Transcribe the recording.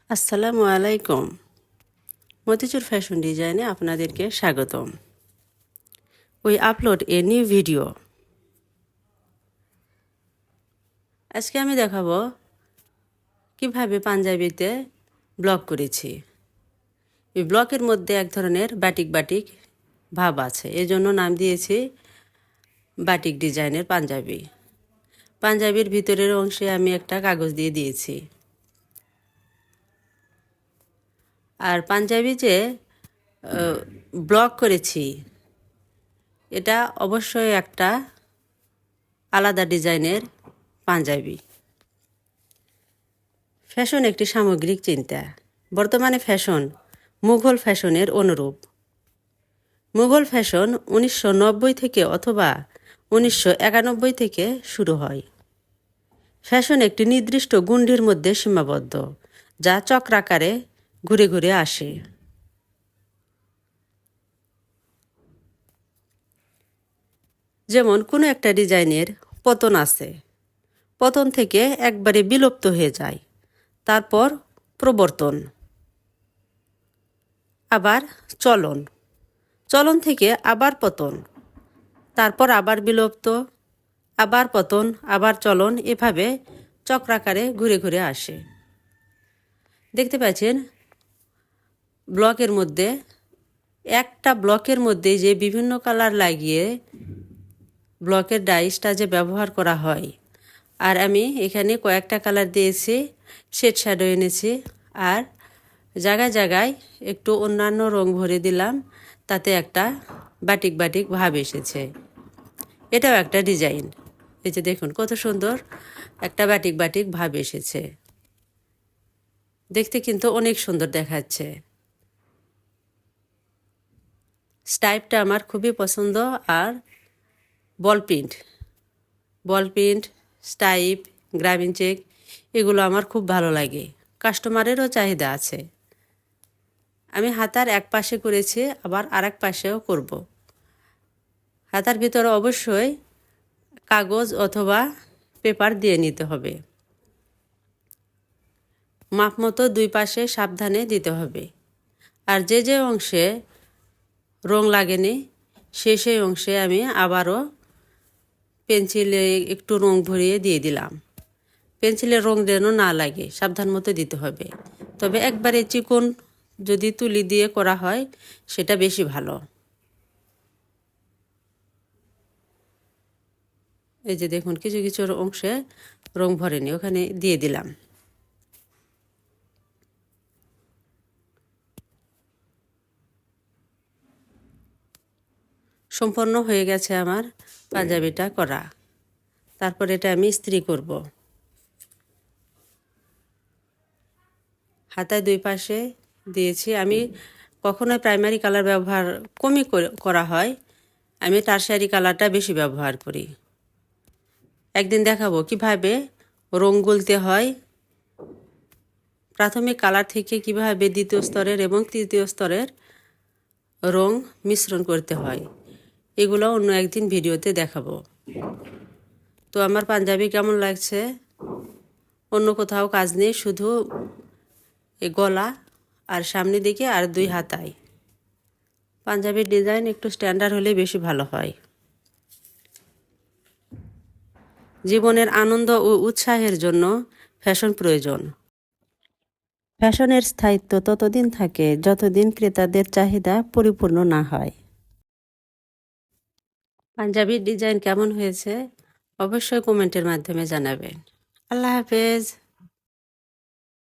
আসসালামু আলাইকুম। মতিচুর ফ্যাশন ডিজাইনে আপনাদেরকে স্বাগতম। We upload a new video. আজকে আমি দেখাবো কিভাবে পাঞ্জাবিতে ব্লক করেছি। এই ব্লকের মধ্যে এক ধরনের বাটিক বাটিক ভাব আছে, এজন্য নাম দিয়েছি বাটিক ডিজাইনের পাঞ্জাবি। পাঞ্জাবির ভিতরের অংশে আমি একটা কাগজ দিয়ে দিয়েছি। আর পাঞ্জাবি যে ব্লক করেছি এটা অবশ্যই একটা আলাদা ডিজাইনের পাঞ্জাবি। ফ্যাশন একটি সামগ্রিক চিন্তা। বর্তমানে ফ্যাশন মুঘল ফ্যাশনের অনুরূপ। মুঘল ফ্যাশন 1990 থেকে অথবা 1991 থেকে শুরু হয়। ফ্যাশন একটি নির্দিষ্ট গণ্ডির মধ্যে সীমাবদ্ধ, যা চক্রাকারে ঘুরে ঘুরে আসে। যেমন কোনো একটা ডিজাইনের পতন আছে, পতন থেকে একবারে বিলুপ্ত হয়ে যায়, তারপর প্রবর্তন, আবার চলন, চলন থেকে আবার পতন, তারপর আবার বিলুপ্ত, আবার পতন, আবার চলন, এভাবে চক্রাকারে ঘুরে ঘুরে আসে। দেখতে পাচ্ছেন ব্লকের মধ্যে একটা ব্লকের মধ্যে যে বিভিন্ন কালার লাগিয়ে ব্লকের ডাইসটা যে ব্যবহার করা হয়, আর আমি এখানে কয়েকটা কালার দিয়েছি, শেড শ্যাডো এনেছি, আর জায়গায় জায়গায় একটু অন্যান্য রং ভরে দিলাম, তাতে একটা বাটিক বাটিক ভাব এসেছে। এটাও একটা ডিজাইন। এই যে দেখুন কত সুন্দর একটা বাটিক বাটিক ভাব এসেছে, দেখতে কিন্তু অনেক সুন্দর দেখাচ্ছে। স্টাইপটা আমার খুবই পছন্দ। আর বল প্রিন্ট, স্টাইপ, গ্রামীণ চেক, এগুলো আমার খুব ভালো লাগে। কাস্টমারেরও চাহিদা আছে। আমি হাতার এক পাশে করেছি, আবার আরেক পাশেও করব। হাতার ভিতরে অবশ্যই কাগজ অথবা পেপার দিয়ে নিতে হবে। মাপ মতো দুই পাশে সাবধানে দিতে হবে। আর যে যে অংশে রং লাগেনি সেই অংশে আমি আবারও পেন্সিলে একটু রং ভরিয়ে দিয়ে দিলাম। পেন্সিলের রং যেন না লাগে সাবধান মতো দিতে হবে। তবে একবারে চিকন যদি তুলি দিয়ে করা হয় সেটা বেশি ভালো। এই যে দেখুন কিছু কিছু অংশে রং ভরেনি, ওখানে দিয়ে দিলাম। সম্পন্ন হয়ে গেছে আমার পাঞ্জাবিটা করা। তারপর এটা আমি ইস্ত্রি করব। হাতায় দুই পাশে দিয়েছি। আমি কখনোই প্রাইমারি কালার ব্যবহার কমই করা হয়, আমি টারশারি কালারটা বেশি ব্যবহার করি। একদিন দেখাবো কিভাবে রং গুলতে হয়, প্রাথমিক কালার থেকে কিভাবে দ্বিতীয় স্তরের এবং তৃতীয় স্তরের রং মিশ্রণ করতে হয়, এগুলো অন্য একদিন ভিডিওতে দেখাবো। তো আমার পাঞ্জাবি কেমন লাগছে? অন্য কোথাও কাজ নেই, শুধু এই গলা আর সামনের দিকে আর দুই হাতায়। পাঞ্জাবির ডিজাইন একটু স্ট্যান্ডার্ড হলে বেশি ভালো হয়। জীবনের আনন্দ ও উৎসাহের জন্য ফ্যাশন প্রয়োজন। ফ্যাশনের স্থায়িত্ব ততদিন থাকে যতদিন ক্রেতাদের চাহিদা পরিপূর্ণ না হয়। পাঞ্জাবির ডিজাইন কেমন হয়েছে অবশ্যই কমেন্টের মাধ্যমে জানাবেন। আল্লাহ হাফেজ।